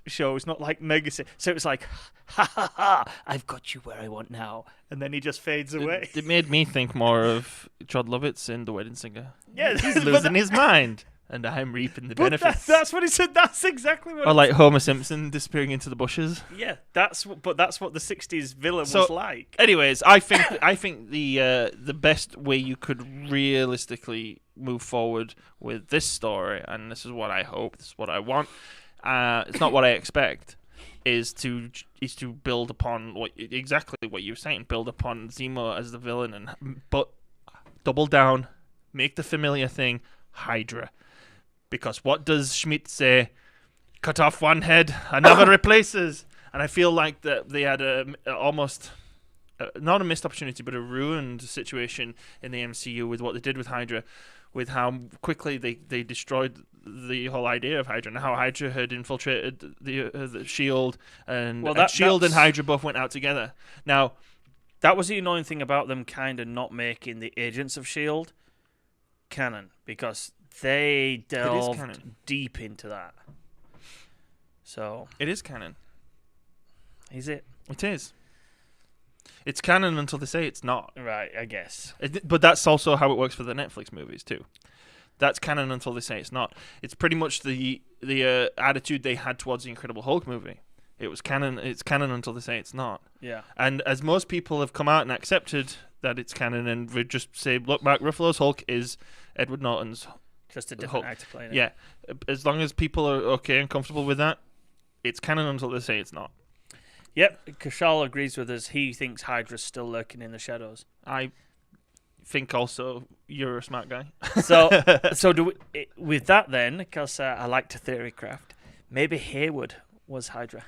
shows, not like mega. So it was like, ha ha ha, I've got you where I want now, and then he just fades away. It made me think more of Jod Lovitz in The Wedding Singer. Yeah, he's losing his mind, and I'm reaping the benefits. That's what he said. That's exactly what. Or like Homer Simpson disappearing into the bushes. Yeah, that's what the 60s villain was like. Anyways, I think the best way you could realistically move forward with this story, and this is what I hope, this is what I want. It's not what I expect. Is to build upon exactly what you're saying. Build upon Zemo as the villain, but double down, make the familiar thing Hydra. Because what does Schmidt say? Cut off one head, another replaces. And I feel like that they had almost not a missed opportunity, but a ruined situation in the MCU with what they did with Hydra, with how quickly they destroyed the whole idea of Hydra, and how Hydra had infiltrated the Shield, and Shield and Hydra both went out together. Now, that was the annoying thing about them kind of not making the Agents of Shield canon, because they delved deep into that. So it is canon. Is it? It is. It's canon until they say it's not. Right, I guess. But that's also how it works for the Netflix movies too. That's canon until they say it's not. It's pretty much the attitude they had towards the Incredible Hulk movie. It was canon. It's canon until they say it's not. Yeah. And as most people have come out and accepted that it's canon, and would just say, look, Mark Ruffalo's Hulk is Edward Norton's. Just a different actor playing it. Yeah. As long as people are okay and comfortable with that, it's canon until they say it's not. Yep. Kashal agrees with us. He thinks Hydra's still lurking in the shadows. I think also you're a smart guy. So do we, with that then, because I like to theorycraft, maybe Hayward was Hydra.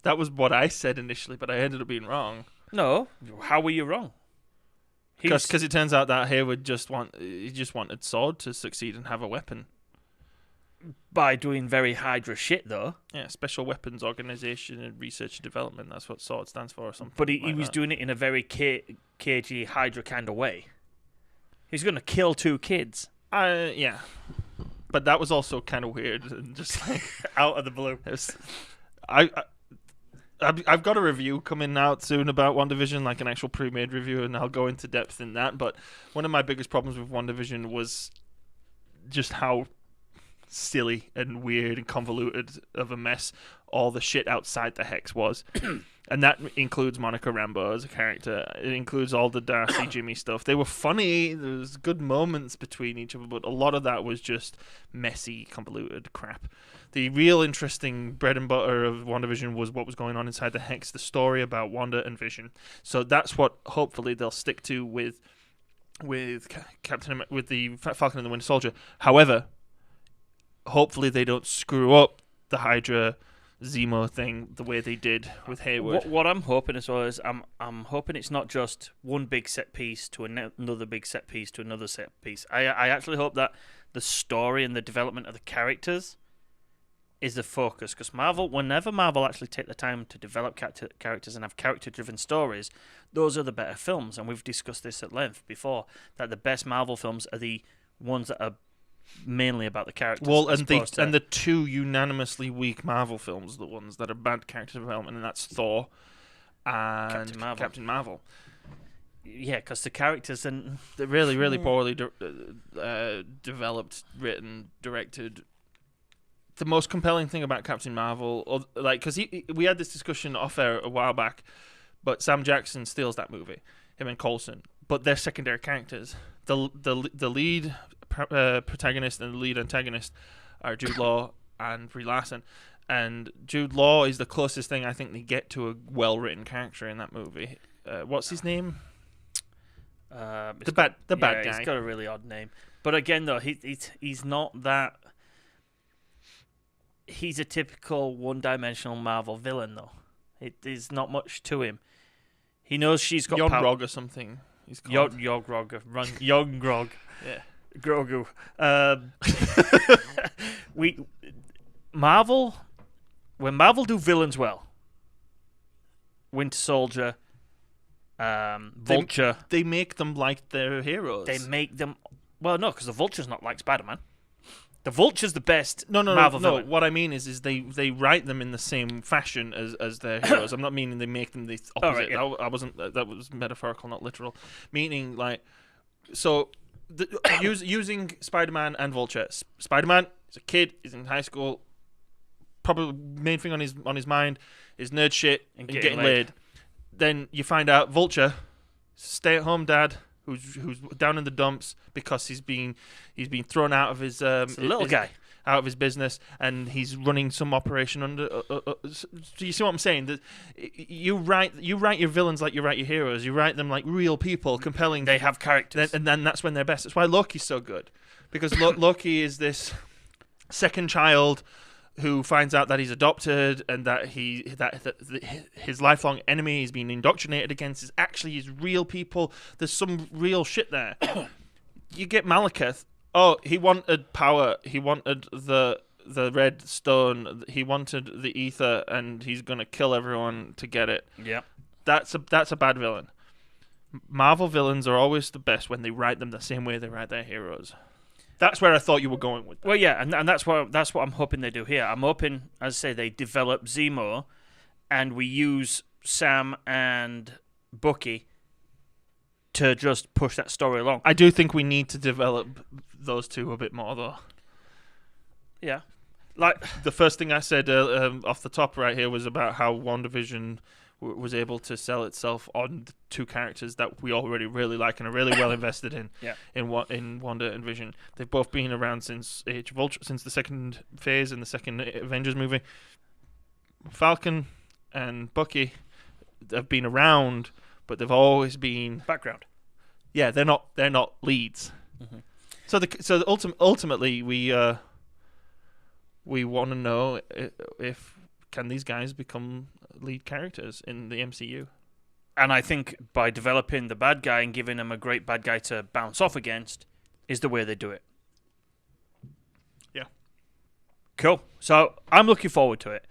That was what I said initially, but I ended up being wrong. No, how were you wrong? Because it turns out that Hayward just wanted Sword to succeed and have a weapon. By doing very Hydra shit, though. Yeah, Special Weapons Organization and Research and Development. That's what Sword stands for or something. But he was doing it in a very cagey Hydra kind of way. He's going to kill 2 kids. Yeah. But that was also kind of weird and just like Out of the blue. I've got a review coming out soon about WandaVision, like an actual pre-made review, and I'll go into depth in that. But one of my biggest problems with WandaVision was just how silly and weird and convoluted of a mess all the shit outside the Hex was. And that includes Monica Rambeau as a character. It includes all the Darcy Jimmy stuff. They were funny. There was good moments between each other, but a lot of that was just messy, convoluted crap. The real interesting bread and butter of WandaVision was what was going on inside the Hex, the story about Wanda and Vision. So that's what hopefully they'll stick to with the Falcon and the Winter Soldier. However, hopefully they don't screw up the Hydra Zemo thing the way they did with Hayward. What I'm hoping as well is I'm hoping it's not just one big set piece to another big set piece to another set piece. I actually hope that the story and the development of the characters is the focus, because whenever Marvel actually take the time to develop characters and have character-driven stories, those are the better films. And we've discussed this at length before, that the best Marvel films are the ones that are mainly about the characters. Well, and the 2 unanimously weak Marvel films are the ones that are bad character development, and that's Thor and Captain Marvel. Yeah, because the characters and they're really, really poorly developed, written, directed. The most compelling thing about Captain Marvel, because we had this discussion off air a while back, but Sam Jackson steals that movie, him and Coulson, but they're secondary characters. The lead protagonist and the lead antagonist are Jude Law and Brie Larson, and Jude Law is the closest thing I think they get to a well-written character in that movie. What's his name? The bad guy. He's got a really odd name, but again, though, he's not that. He's a typical one-dimensional Marvel villain, though. There's not much to him. He knows she's got power. Grog or something. He's called Grog. Young Grog. Yeah. Grogu. When Marvel do villains well, Winter Soldier, Vulture, they make them like their heroes. They make them. Well, no, because the Vulture's not like Spider-Man. The Vulture's the best Marvel villain. No, what I mean is they write them in the same fashion as their heroes. I'm not meaning they make them the opposite. Right, yeah. I wasn't. That was metaphorical, not literal. Meaning using Spider-Man and Vulture. Spider-Man is a kid. He's in high school. Probably main thing on his mind is nerd shit and getting laid. Then you find out Vulture, stay-at-home dad, who's down in the dumps because he's been thrown out of his guy out of his business, and he's running some operation under. Do you see what I'm saying? That you write your villains like you write your heroes. You write them like real people, compelling. They have characters, and then that's when they're best. That's why Loki's so good, because Loki is this second child who finds out that he's adopted and that his lifelong enemy he's been indoctrinated against is actually his real people. There's some real shit there. You get Malekith. Oh, he wanted power. He wanted the red stone. He wanted the ether, and he's gonna kill everyone to get it. Yeah, that's a bad villain. Marvel villains are always the best when they write them the same way they write their heroes. That's where I thought you were going with that. Well, yeah, and that's what I'm hoping they do here. I'm hoping, as I say, they develop Zemo, and we use Sam and Bucky to just push that story along. I do think we need to develop those two a bit more, though. Yeah. Like, the first thing I said off the top right here was about how WandaVision was able to sell itself on two characters that we already really like and are really well invested in. Yeah. In Wanda and Vision, they've both been around since Age of Ultron, since the second phase in the second Avengers movie. Falcon and Bucky have been around, but they've always been background. Yeah, they're not leads. Mm-hmm. So ultimately we want to know if can these guys become lead characters in the MCU. And I think by developing the bad guy and giving him a great bad guy to bounce off against is the way they do it. Yeah. Cool. So I'm looking forward to it.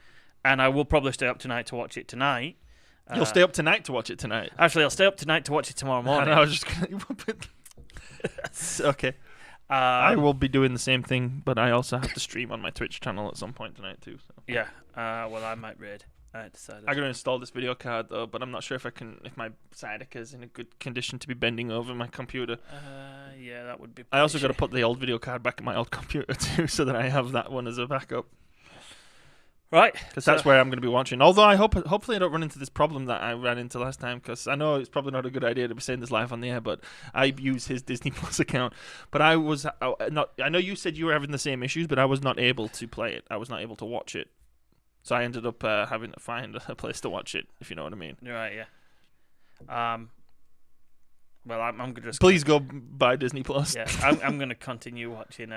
And I will probably stay up tonight to watch it tonight. You'll stay up tonight to watch it tonight? Actually, I'll stay up tonight to watch it tomorrow morning. I was just going to... Okay. I will be doing the same thing, but I also have to stream on my Twitch channel at some point tonight too. So. Yeah. Well, I might raid. I decided. I'm going to install this video card though, but I'm not sure if my Zydeco is in a good condition to be bending over my computer. Yeah, that would be. I also got to put the old video card back in my old computer too, so that I have that one as a backup. Right, because that's where I'm going to be watching. Although hopefully I don't run into this problem that I ran into last time, because I know it's probably not a good idea to be saying this live on the air, but I use his Disney Plus account. But I know you said you were having the same issues, but I was not able to play it. I was not able to watch it. So I ended up having to find a place to watch it, if you know what I mean. Right, yeah. Well, I'm just... Please go buy Disney Plus. Yeah, I'm going to continue watching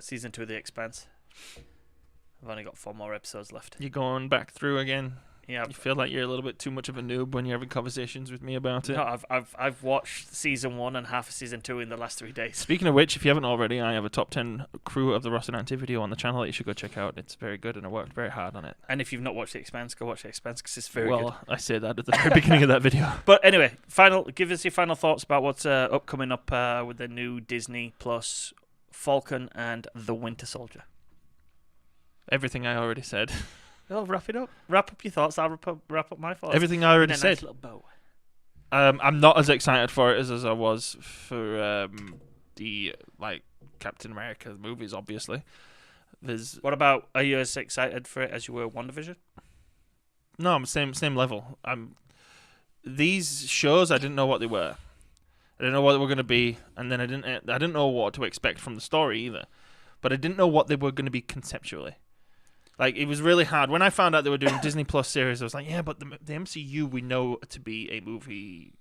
Season 2 of The Expanse. I've only got 4 more episodes left. You're going back through again? Yeah. You feel like you're a little bit too much of a noob when you're having conversations with me about it? No, I've watched Season 1 and half of Season 2 in the last 3 days. Speaking of which, if you haven't already, I have a top 10 crew of the Rocinante video on the channel that you should go check out. It's very good, and I worked very hard on it. And if you've not watched The Expanse, go watch The Expanse, because it's very good. Well, I say that at the very beginning of that video. But anyway, give us your final thoughts about what's upcoming up with the new Disney Plus Falcon and the Winter Soldier. Everything I already said. Oh, wrap it up. Wrap up your thoughts. I'll wrap up my thoughts. Everything I already said. Nice little bow. I'm not as excited for it as I was for the Captain America movies. Obviously, What about? Are you as excited for it as you were WandaVision? No, I'm same level. These shows I didn't know what they were. I didn't know what they were going to be, and then I didn't know what to expect from the story either. But I didn't know what they were going to be conceptually. Like, it was really hard. When I found out they were doing Disney Plus series, I was like, yeah, but the MCU we know to be a movie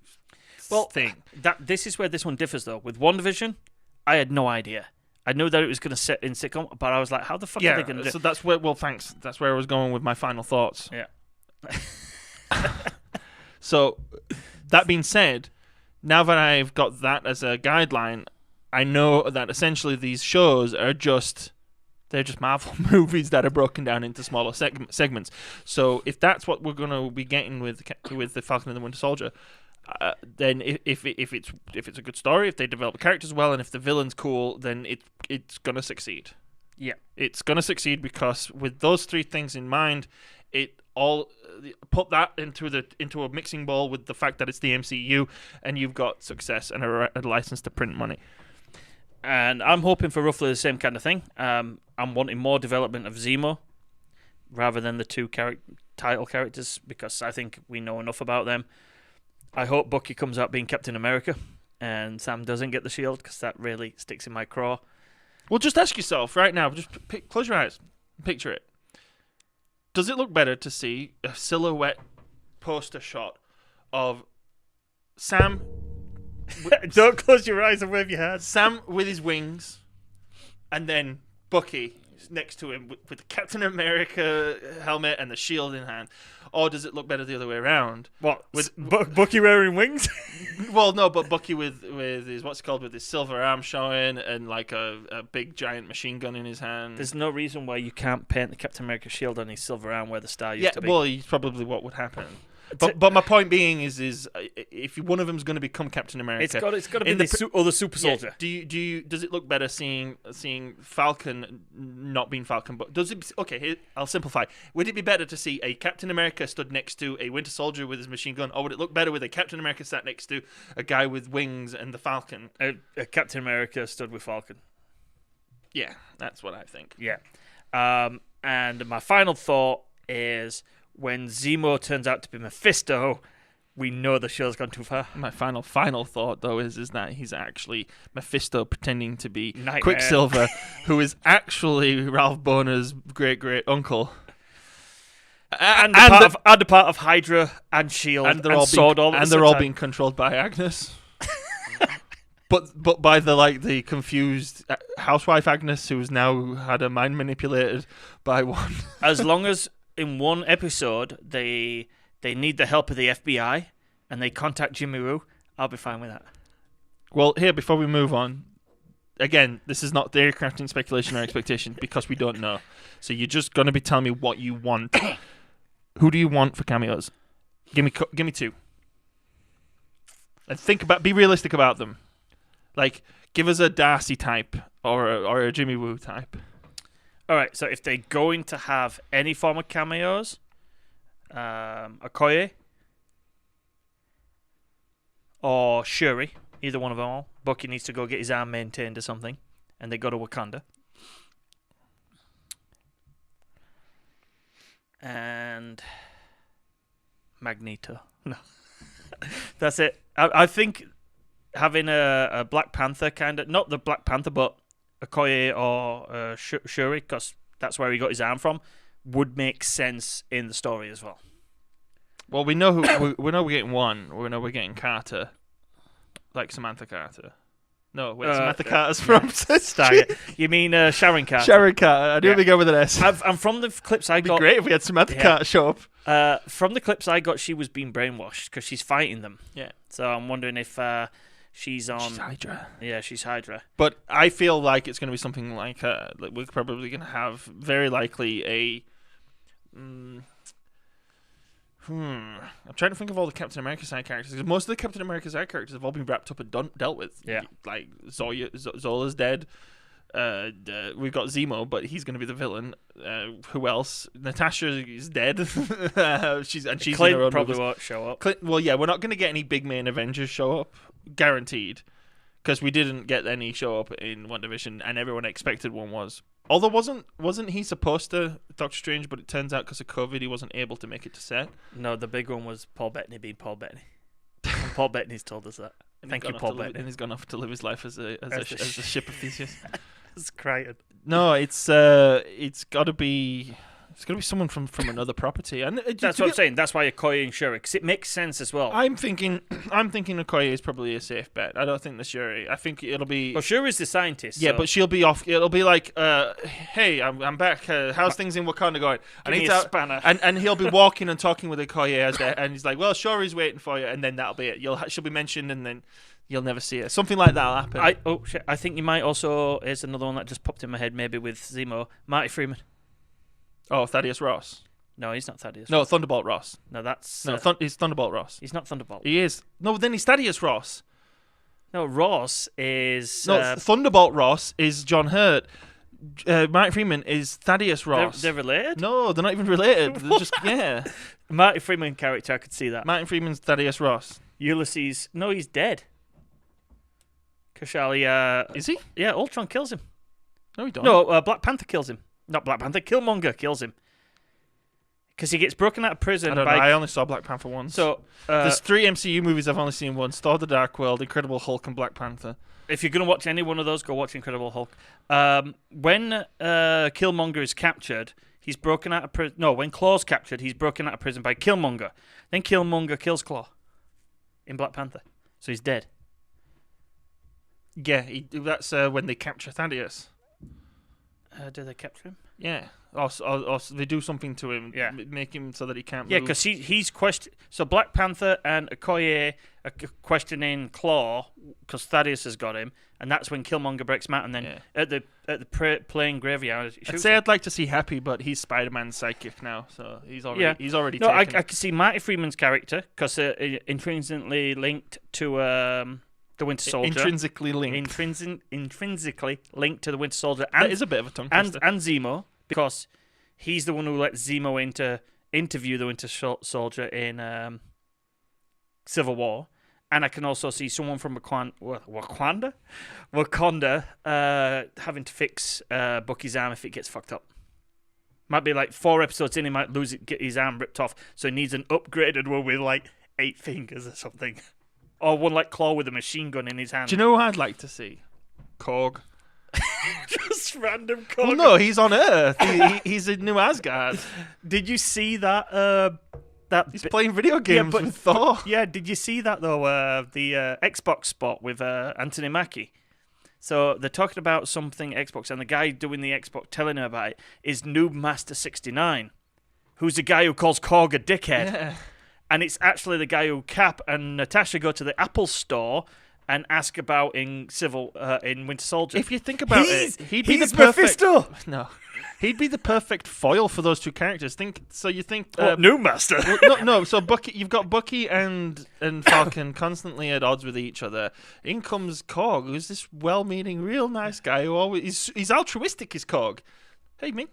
thing. This is where this one differs, though. With WandaVision, I had no idea. I knew that it was going to set in sitcom, but I was like, how the fuck are they going to do it? So that's where, thanks. That's where I was going with my final thoughts. Yeah. So, that being said, now that I've got that as a guideline, I know that essentially these shows are they're just Marvel movies that are broken down into smaller segments. So if that's what we're going to be getting with the Falcon and the Winter Soldier, then if it's a good story, if they develop the characters well, and if the villain's cool, then it's going to succeed. Yeah, it's going to succeed because with those 3 things in mind, it all put that into a mixing bowl with the fact that it's the MCU, and you've got success and a license to print money. And I'm hoping for roughly the same kind of thing. I'm wanting more development of Zemo rather than the 2 title characters, because I think we know enough about them. I hope Bucky comes out being Captain America and Sam doesn't get the shield, because that really sticks in my craw. Well, just ask yourself right now, just close your eyes, picture it. Does it look better to see a silhouette poster shot of Sam... Don't close your eyes and wave your hands. Sam with his wings, and then Bucky next to him with the Captain America helmet and the shield in hand? Or does it look better the other way around? What? With Bucky wearing wings? Well, no, but Bucky with his with his silver arm showing and like a big giant machine gun in his hand. There's no reason why you can't paint the Captain America shield on his silver arm where the star used to be. Yeah, well, it's probably what would happen. But my point being is if one of them's going to become Captain America, it's got to be the other super soldier. Yeah, does it look better seeing Falcon not being Falcon? But does it? Okay, I'll simplify. Would it be better to see a Captain America stood next to a Winter Soldier with his machine gun, or would it look better with a Captain America sat next to a guy with wings and the Falcon? A Captain America stood with Falcon. Yeah, that's what I think. Yeah. And my final thought is when Zemo turns out to be Mephisto, we know the show's gone too far. My final thought, though, is that he's actually Mephisto pretending to be Nightmare. Quicksilver, who is actually Ralph Boner's great-great-uncle. And a part of Hydra and S.H.I.E.L.D. and Sword all at the and same they're all time. being controlled by Agnes. But by the confused housewife Agnes, who's now had her mind manipulated by one. As long as in one episode they need the help of the FBI and they contact Jimmy Woo, I'll be fine with that. Well, here, before we move on, again, this is not theory crafting, speculation, or expectation because we don't know. So you're just going to be telling me what you want. Who do you want for cameos? Give me two. And be realistic about them. Like, give us a Darcy type or a Jimmy Woo type. All right, so if they're going to have any form of cameos, Okoye or Shuri, either one of them all. Bucky needs to go get his arm maintained or something, and they go to Wakanda. And Magneto. No. That's it. I think having a Black Panther kind of, not the Black Panther, but Okoye or Shuri, because that's where he got his arm from, would make sense in the story as well. Well, we know we know we're getting one. We know we're getting Carter, like Samantha Carter. No, wait, Samantha Carter's from Sister. You mean Sharon Carter? Sharon Carter. I knew we go with an S. And from the clips I got, it'd be great if we had Samantha Carter show up. From the clips I got, she was being brainwashed because she's fighting them. Yeah. So I'm wondering if she's on. She's Hydra. Yeah, she's Hydra. But I feel like it's going to be something like we're probably going to have very likely a. I'm trying to think of all the Captain America side characters because most of the Captain America side characters have all been wrapped up and dealt with. Yeah, like Zola's dead. We've got Zemo, but he's going to be the villain. Who else? Natasha is dead. she's in Clint her own probably movies. won't show up. Well, yeah, we're not going to get any big main Avengers show up, guaranteed, because we didn't get any show up in WandaVision, and everyone expected one was. Although wasn't he supposed to, Doctor Strange, but it turns out because of COVID he wasn't able to make it to set. No, the big one was Paul Bettany being Paul Bettany. And Paul Bettany's told us that. Thank you, Paul Bettany. And he's gone off to live his life as a ship of Theseus. It's crying. No, it's got to be. It's going to be someone from another property, and that's what I'm saying. That's why Okoye and Shuri, because it makes sense as well. I'm thinking Okoye is probably a safe bet. I don't think the Shuri. I think it'll be. Well, Shuri's the scientist. Yeah, so. but she'll be off. It'll be like, hey, I'm back. How's things in Wakanda going? Give me a spanner. And he'll be walking and talking with Okoye and he's like, well, Shuri's waiting for you, and then that'll be it. She'll be mentioned, and then you'll never see her. Something like that'll happen. I think you might also. Here's another one that just popped in my head. Maybe with Zemo, Marty Freeman. Oh, Thaddeus Ross. No, he's not Thaddeus. No, Thunderbolt Ross. No, that's he's Thunderbolt Ross. He's not Thunderbolt. He is. No, then he's Thaddeus Ross. No, Ross is. No, Thunderbolt Ross is John Hurt. Marty Freeman is Thaddeus Ross. They're related? No, they're not even related. They're just Marty Freeman character, I could see that. Marty Freeman's Thaddeus Ross. Ulysses. No, he's dead. Kashali. Is he? Yeah, Ultron kills him. No, he don't. No, Black Panther kills him. Not Black Panther. Killmonger kills him. Because he gets broken out of prison. I don't know. I only saw Black Panther once. So there's 3 MCU movies I've only seen once: Thor: The Dark World, Incredible Hulk, and Black Panther. If you're going to watch any one of those, go watch Incredible Hulk. When Killmonger is captured, he's broken out of prison. No, when Claw's captured, he's broken out of prison by Killmonger. Then Killmonger kills Claw in Black Panther. So he's dead. Yeah, that's when they capture Thaddeus. Do they capture him? Yeah. Or they do something to him. Yeah. Make him so that he can't move. Yeah, because he's So Black Panther and Okoye are questioning Claw because Thaddeus has got him, and that's when Killmonger breaks him out. And then at the plane graveyard, I'd say I'd like to see Happy, but he's Spider-Man's sidekick now, so he's already. No, taken. I can see Marty Freeman's character because intrinsically linked to. The Winter Soldier. Intrinsically linked. Intrinsically linked to the Winter Soldier. That is a bit of a tongue twister. And Zemo, because he's the one who let Zemo interview the Winter Soldier in Civil War. And I can also see someone from Wakanda having to fix Bucky's arm if it gets fucked up. Might be like 4 episodes in, he might lose it, get his arm ripped off, so he needs an upgraded one with like 8 fingers or something. Or one like claw with a machine gun in his hand. Do you know who I'd like to see? Korg. Just random Korg. Well, no, he's on Earth. He's in New Asgard. Did you see that? He's playing video games with Thor. Yeah, did you see that though? The Xbox spot with Anthony Mackie. So they're talking about something Xbox, and the guy doing the Xbox telling her about it is Noob Master 69, who's the guy who calls Korg a dickhead. Yeah. And it's actually the guy who Cap and Natasha go to the Apple store and ask about in Winter Soldier. If you think about it, he'd be the perfect. Mephisto. No, he'd be the perfect foil for those two characters. You think Noob Master. no. So Bucky, you've got Bucky and Falcon constantly at odds with each other. In comes Korg, who's this well-meaning, real nice guy who always he's altruistic. Is Korg? Hey, Ming,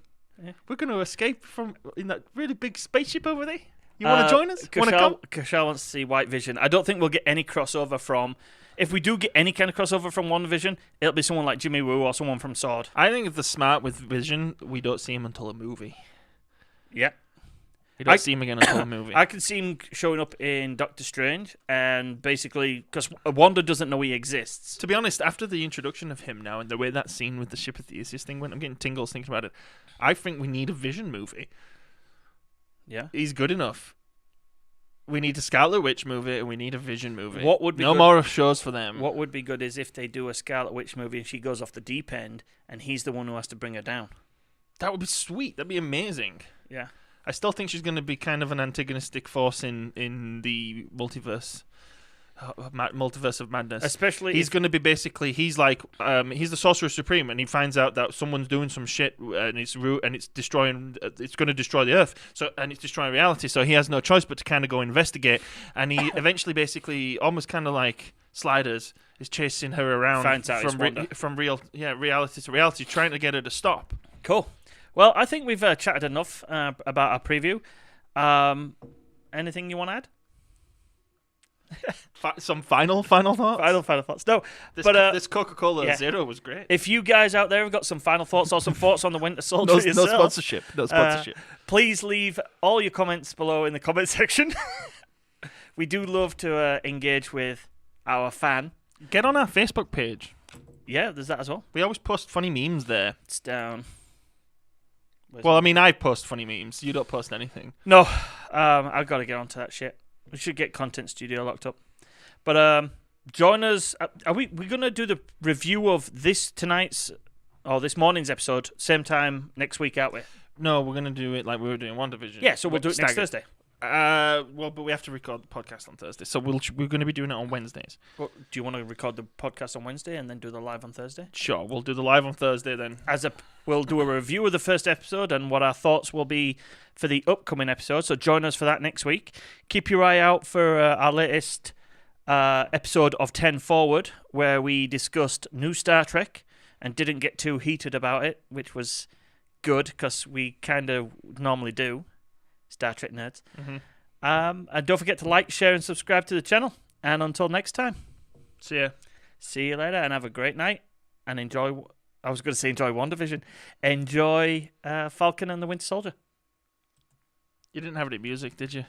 we're going to escape from in that really big spaceship over there. You want to join us? Kushal wants to see White Vision. I don't think we'll get any crossover from. If we do get any kind of crossover from WandaVision, it'll be someone like Jimmy Woo or someone from Sword. I think if they're smart with Vision, we don't see him until a movie. Yeah. You don't see him again until a movie. I could see him showing up in Doctor Strange, and basically, because Wanda doesn't know he exists. To be honest, after the introduction of him now and the way that scene with the Ship of Theseus thing went, I'm getting tingles thinking about it. I think we need a Vision movie. Yeah. He's good enough. We need a Scarlet Witch movie and we need a Vision movie. What would be no good, more shows for them. What would be good is if they do a Scarlet Witch movie and she goes off the deep end and he's the one who has to bring her down. That would be sweet. That'd be amazing. Yeah. I still think she's going to be kind of an antagonistic force in the multiverse. Multiverse of Madness. Especially he's going to be basically he's the Sorcerer Supreme, and he finds out that someone's doing some shit and it's destroying it's going to destroy the Earth, and it's destroying reality, so he has no choice but to kind of go investigate, and he eventually basically almost kind of like Sliders is chasing her around from reality to reality, trying to get her to stop. Cool. Well, I think we've chatted enough about our preview. Anything you want to add? Some final thoughts. Final thoughts. No, this Coca-Cola Zero was great. If you guys out there have got some final thoughts or some thoughts on the Winter Soldier yourself, no sponsorship. Please leave all your comments below in the comment section. We do love to engage with our fan. Get on our Facebook page. Yeah, there's that as well. We always post funny memes there. It's down. I post funny memes. You don't post anything. No, I've got to get onto that shit. We should get Content Studio locked up. But join us. Are we going to do the review of this morning's episode same time next week, aren't we? No, we're going to do it like we were doing WandaVision. Yeah, so we'll do it next Thursday. But we have to record the podcast on Thursday, so we're going to be doing it on Wednesdays. Well, do you want to record the podcast on Wednesday and then do the live on Thursday? Sure, we'll do the live on Thursday then. We'll do a review of the first episode and what our thoughts will be for the upcoming episode. So join us for that next week. Keep your eye out for our latest episode of 10 Forward, where we discussed new Star Trek and didn't get too heated about it, which was good because we kind of normally do. Star Trek nerds. Mm-hmm. And don't forget to like, share, and subscribe to the channel. And until next time, see you later, and have a great night. And enjoy. I was going to say enjoy WandaVision. Enjoy Falcon and the Winter Soldier. You didn't have any music, did you?